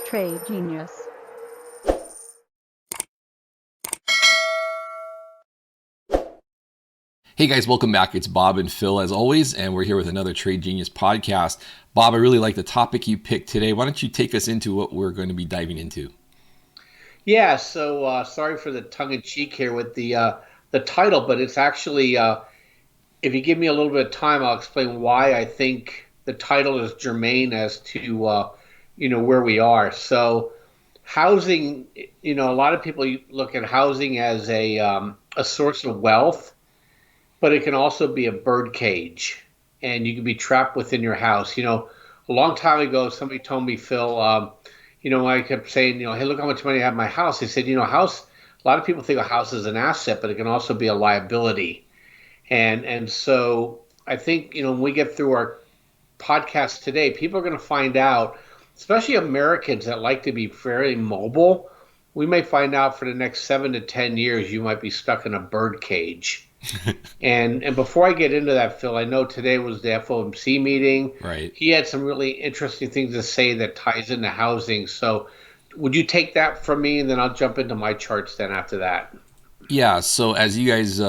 Trade Genius. Hey guys, welcome back. It's Bob and Phil as always, and we're here with another Trade Genius podcast. Bob, I really like the topic you picked today. Why don't you take us into what we're going to be diving into? Yeah, so sorry for the tongue in cheek here with the title, but it's actually if you give me a little bit of time, I'll explain why I think the title is germane as to where we are. So housing, a lot of people look at housing as a source of wealth, but it can also be a bird cage, and you can be trapped within your house. A long time ago, somebody told me, Phil. I kept saying, hey, look how much money I have in my house. They said, house. A lot of people think a house is an asset, but it can also be a liability. And so I think when we get through our podcast today, people are going to find out, especially Americans that like to be very mobile. We may find out for the next 7 to 10 years, you might be stuck in a bird cage. And before I get into that, Phil, I know today was the FOMC meeting. Right. He had some really interesting things to say that ties into housing. So would you take that from me, and then I'll jump into my charts then after that? Yeah, so as you guys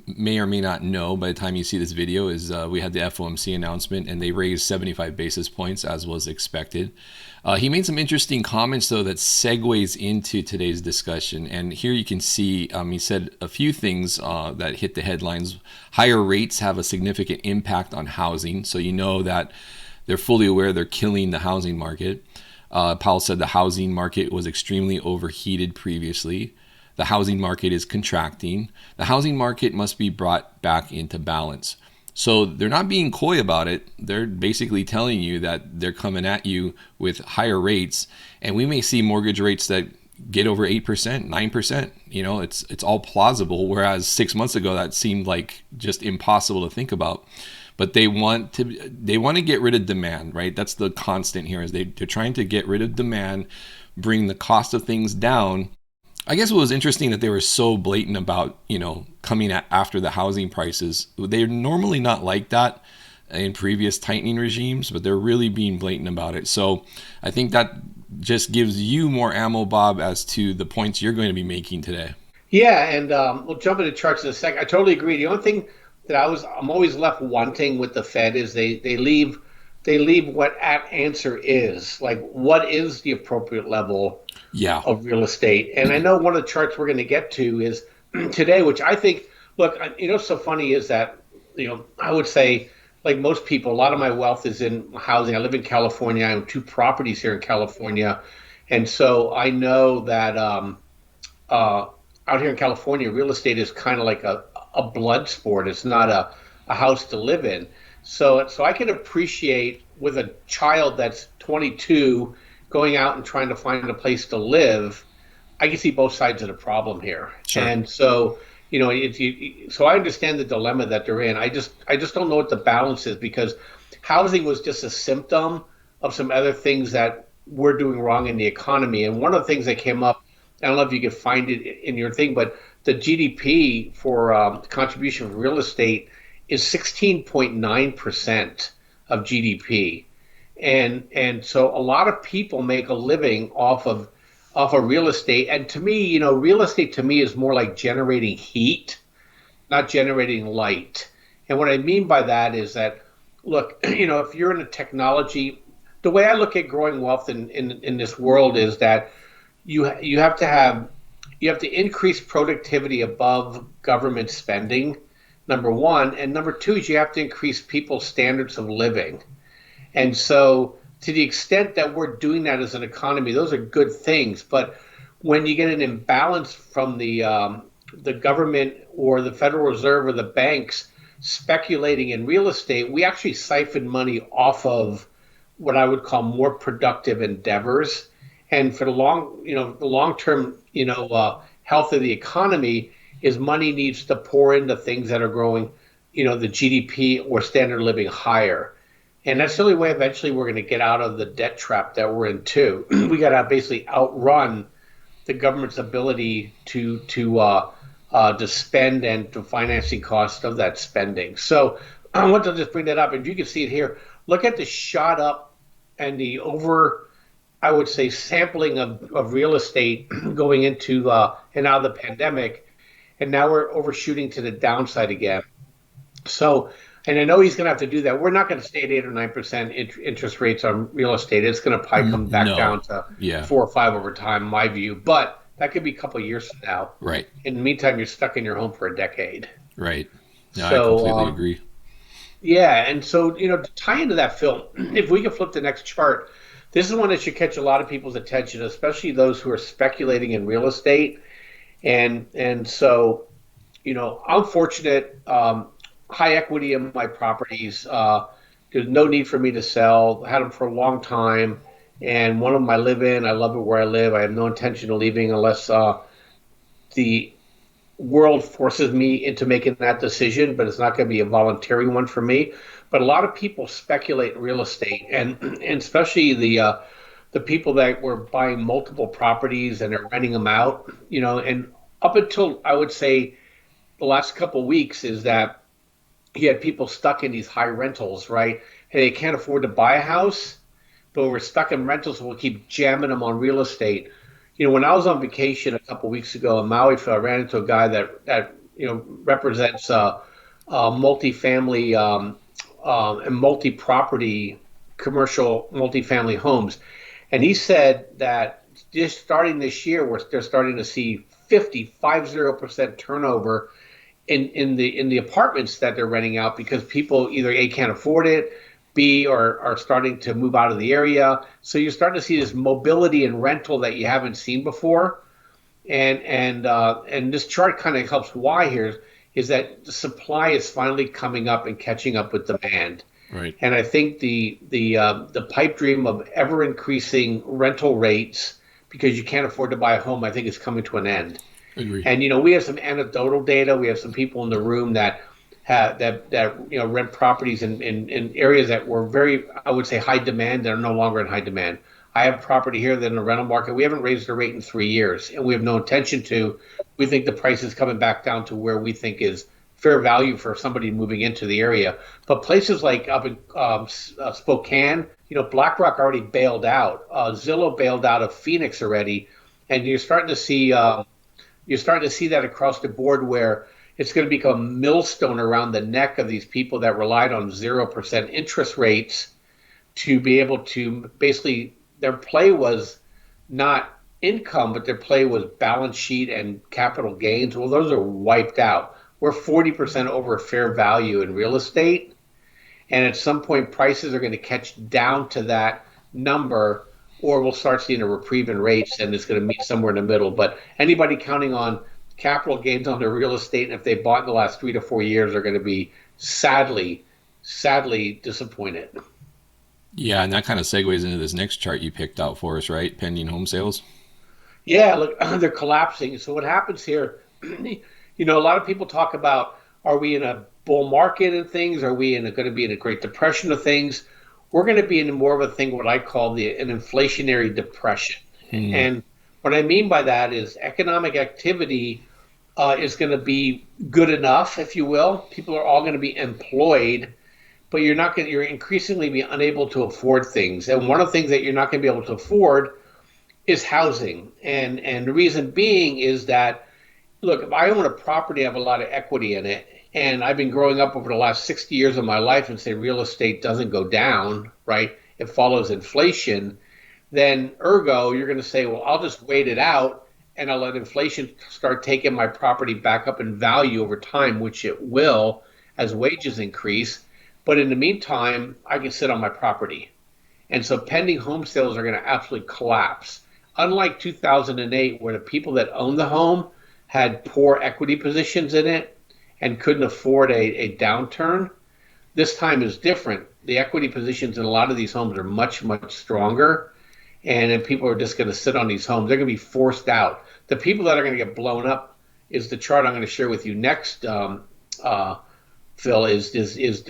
may or may not know by the time you see this video is we had the FOMC announcement and they raised 75 basis points as was expected. He made some interesting comments though that segues into today's discussion, and here you can see he said a few things that hit the headlines. Higher rates have a significant impact on housing, so you know that they're fully aware they're killing the housing market. Powell said the housing market was extremely overheated previously. The housing market is contracting. The housing market must be brought back into balance. So they're not being coy about it. They're basically telling you that they're coming at you with higher rates, and we may see mortgage rates that get over 8%, 9%. It's all plausible, whereas 6 months ago that seemed like just impossible to think about. But they want to get rid of demand, right? That's the constant here, is they're trying to get rid of demand, bring the cost of things down. I guess it was interesting that they were so blatant about, coming after the housing prices. They're normally not like that in previous tightening regimes, but they're really being blatant about it. So I think that just gives you more ammo, Bob, as to the points you're going to be making today. Yeah, and we'll jump into charts in a second. I totally agree. The only thing that I'm always left wanting with the Fed is they leave what that answer is. Like, what is the appropriate level of real estate? And I know one of the charts we're going to get to is today, which I think, look, what's so funny is that, I would say, like most people, a lot of my wealth is in housing. I live in California. I own two properties here in California. And so I know that out here in California, real estate is kind of like a blood sport. It's not a house to live in. So I can appreciate with a child that's 22 going out and trying to find a place to live. I can see both sides of the problem here. Sure. And so, so I understand the dilemma that they're in. I just don't know what the balance is, because housing was just a symptom of some other things that we're doing wrong in the economy. And one of the things that came up, I don't know if you could find it in your thing, but the GDP for contribution from real estate is 16.9% of GDP. And so a lot of people make a living off of real estate. And to me, real estate to me is more like generating heat, not generating light. And what I mean by that is that, look, if you're in a technology, the way I look at growing wealth in this world is that you have to increase productivity above government spending, number one, and number two is you have to increase people's standards of living. And so to the extent that we're doing that as an economy, those are good things. But when you get an imbalance from the government or the Federal Reserve or the banks speculating in real estate, we actually siphon money off of what I would call more productive endeavors. And for the long term, health of the economy is money needs to pour into things that are growing, the GDP or standard of living higher. And that's the only way eventually we're going to get out of the debt trap that we're in too. We got to basically outrun the government's ability to spend and to financing costs of that spending. So I want to just bring that up, and you can see it here. Look at the shot up and the over I would say, sampling of real estate going into and out of the pandemic, and now we're overshooting to the downside again. So, and I know he's going to have to do that. We're not going to stay at 8 or 9% interest rates on real estate. It's going to probably come back down No. to Yeah. 4 or 5 over time, in my view. But that could be a couple of years from now. Right. In the meantime, you're stuck in your home for a decade. Right. No, I So, completely agree. yeah, and so to tie into that film, if we can flip the next chart, this is one that should catch a lot of people's attention, especially those who are speculating in real estate. And so, I'm fortunate, high equity in my properties. There's no need for me to sell. I had them for a long time, and one of them I live in. I love it where I live. I have no intention of leaving unless the world forces me into making that decision, but it's not going to be a voluntary one for me. But a lot of people speculate in real estate, and especially the people that were buying multiple properties and are renting them out. And up until I would say the last couple of weeks is that you had people stuck in these high rentals, right? And they can't afford to buy a house, but we're stuck in rentals, so we'll keep jamming them on real estate. When I was on vacation a couple of weeks ago in Maui, I ran into a guy that represents multifamily and multi-property commercial multifamily homes, and he said that just starting this year, they're starting to see 50% turnover in the apartments that they're renting out because people either A, can't afford it, B, are starting to move out of the area. So you're starting to see this mobility and rental that you haven't seen before. And this chart kind of helps why here is that the supply is finally coming up and catching up with demand. Right. And I think the pipe dream of ever increasing rental rates because you can't afford to buy a home, I think is coming to an end. Agree. And we have some anecdotal data. We have some people in the room that rent properties in areas that were very, I would say, high demand that are no longer in high demand. I have property here that in the rental market we haven't raised the rate in 3 years, and we have no intention to. We think the price is coming back down to where we think is fair value for somebody moving into the area. But places like up in Spokane, BlackRock already bailed out. Zillow bailed out of Phoenix already, and you're starting to see that across the board where it's going to become a millstone around the neck of these people that relied on 0% interest rates to be able to basically, their play was not income, but their play was balance sheet and capital gains. Well, those are wiped out. We're 40% over fair value in real estate. And at some point, prices are going to catch down to that number, or we'll start seeing a reprieve in rates and it's going to meet somewhere in the middle. But anybody counting on capital gains on their real estate, and if they bought in the last 3 to 4 years, are going to be sadly disappointed. Yeah, and that kind of segues into this next chart you picked out for us, right? Pending home sales. Yeah, look, they're collapsing. So what happens here, a lot of people talk about, are we in a bull market and things? Are we going to be in a Great Depression of things? We're going to be in more of a thing, what I call an inflationary depression. And what I mean by that is economic activity is going to be good enough, if you will. People are all going to be employed, but you're increasingly be unable to afford things. And one of the things that you're not going to be able to afford is housing. And the reason being is that, look, if I own a property, I have a lot of equity in it. And I've been growing up over the last 60 years of my life and say real estate doesn't go down, right? It follows inflation. Then ergo, you're going to say, well, I'll just wait it out and I'll let inflation start taking my property back up in value over time, which it will as wages increase. But in the meantime, I can sit on my property. And so pending home sales are going to absolutely collapse. Unlike 2008, where the people that owned the home had poor equity positions in it and couldn't afford a downturn, this time is different. The equity positions in a lot of these homes are much, much stronger. And then people are just going to sit on these homes. They're going to be forced out. The people that are going to get blown up is the chart I'm going to share with you next, Phil, is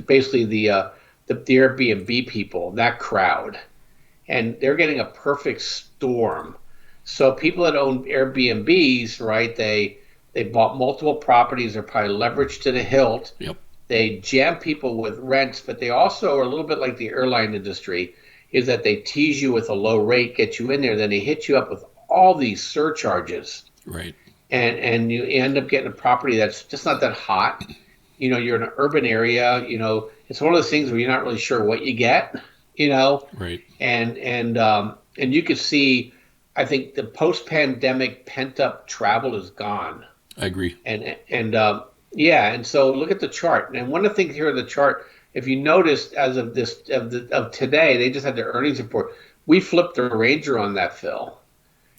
basically the Airbnb people, that crowd. And they're getting a perfect storm. So people that own Airbnbs, right, they bought multiple properties. They're probably leveraged to the hilt. Yep. They jam people with rents, but they also are a little bit like the airline industry. is that they tease you with a low rate, get you in there, then they hit you up with all these surcharges, Right. and you end up getting a property that's just not that hot. You're in an urban area. It's one of those things where you're not really sure what you get. You know, Right. and you could see, I think the post-pandemic pent-up travel is gone. I agree. And yeah, and so look at the chart. And one of the things here on the chart, if you noticed, as of of today, they just had their earnings report. We flipped the Ranger on that, Phil.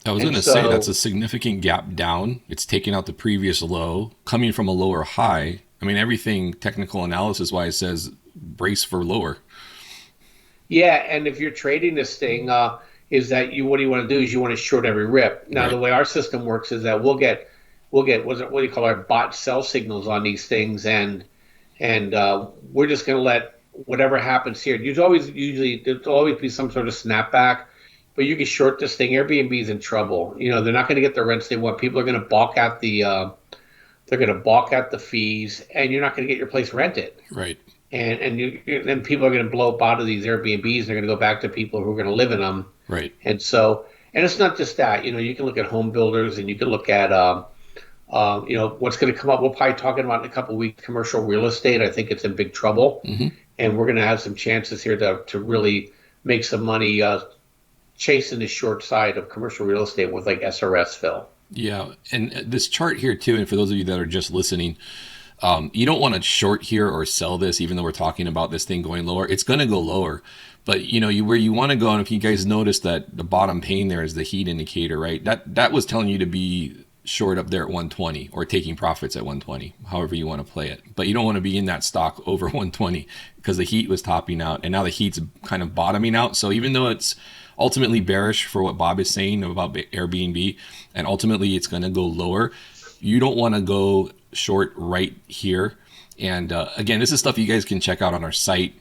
I was And going to say that's so a significant gap down. It's taking out the previous low, coming from a lower high. I mean, everything technical analysis wise says brace for lower. yeah, and if you're trading this thing, is that what do you want to do? Is you want to short every rip. Now the Right. way our system works is that we'll get what do you call our bot sell signals on these things, and we're just going to let whatever happens here. There's always be some sort of snapback, but you can short this thing. Airbnb's in trouble. They're not going to get the rents they want. People are going to balk at they're going to balk at the fees, and you're not going to get your place rented. Right. And people are going to blow up out of these Airbnbs. They're going to go back to people who are going to live in them. Right. And it's not just that. You can look at home builders, and you can look at what's going to come up. We'll probably talking about in a couple of weeks. Commercial real estate, I think it's in big trouble, and we're going to have some chances here to really make some money chasing the short side of commercial real estate with like SRS, Phil. Yeah. And this chart here too, and for those of you that are just listening, you don't want to short here or sell this, even though we're talking about this thing going lower. It's going to go lower, but where you want to go. And if you guys notice that the bottom pane there is the heat indicator, right? That was telling you to be short up there at 120 or taking profits at 120, however you want to play it. But you don't want to be in that stock over 120 because the heat was topping out, and now the heat's kind of bottoming out. So even though it's ultimately bearish for what Bob is saying about Airbnb, and ultimately it's going to go lower, you don't want to go short right here. And again, this is stuff you guys can check out on our site.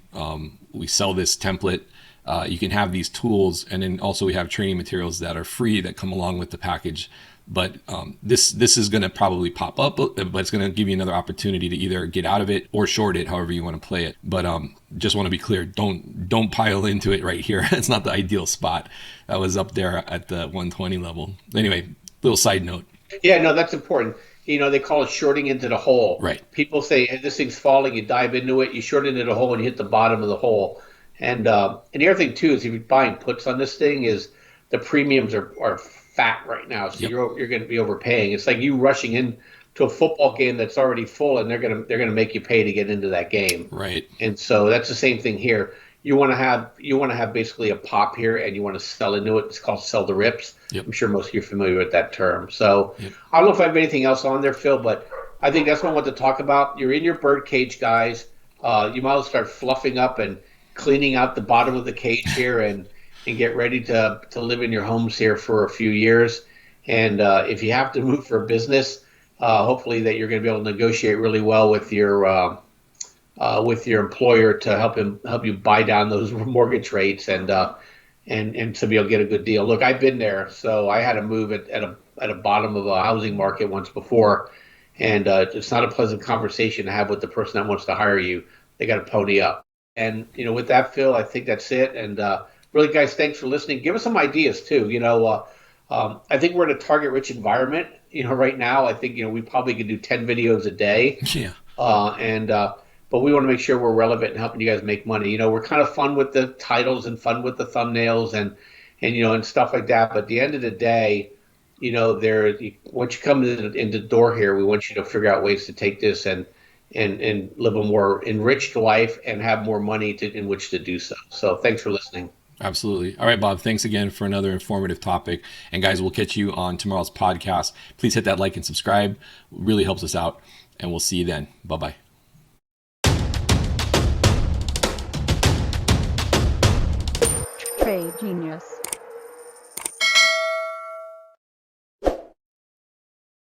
We sell this template. You can have these tools, and then also we have training materials that are free that come along with the package. But this is going to probably pop up, but it's going to give you another opportunity to either get out of it or short it, however you want to play it. But just want to be clear, don't pile into it right here. It's not the ideal spot. That was up there at the 120 level. Anyway, little side note. Yeah, no, that's important. They call it shorting into the hole. Right. People say, hey, this thing's falling. You dive into it, you short into the hole, and you hit the bottom of the hole. And the other thing too is if you're buying puts on this thing, is the premiums are fat right now, so Yep. you're going to be overpaying. It's like you rushing in to a football game that's already full, and they're gonna make you pay to get into that game. Right. And so that's the same thing here. You want to have basically a pop here, and you want to sell into it. It's called sell the rips. Yep. I'm sure most of you are familiar with that term. So Yep. I don't know if I have anything else on there, Phil, but I think that's what I want to talk about. You're in your bird cage, guys. You might as well start fluffing up and cleaning out the bottom of the cage here, and get ready to live in your homes here for a few years. And if you have to move for business, hopefully that you're going to be able to negotiate really well with your employer to help you buy down those mortgage rates and to be able to get a good deal. Look, I've been there, so I had to move at a bottom of a housing market once before, and it's not a pleasant conversation to have with the person that wants to hire you. They got to pony up. And with that, Phil, I think that's it. And really, guys, thanks for listening. Give us some ideas too. I think we're in a target-rich environment. Right now, I think we probably could do 10 videos a day. Yeah. But we want to make sure we're relevant and helping you guys make money. We're kind of fun with the titles and fun with the thumbnails and stuff like that. But at the end of the day, once you come in the door here, we want you to figure out ways to take this and live a more enriched life and have more money in which to do so. So thanks for listening. Absolutely. All right, Bob, thanks again for another informative topic. And guys, we'll catch you on tomorrow's podcast. Please hit that like and subscribe. It really helps us out. And we'll see you then. Bye-bye. Trade Genius.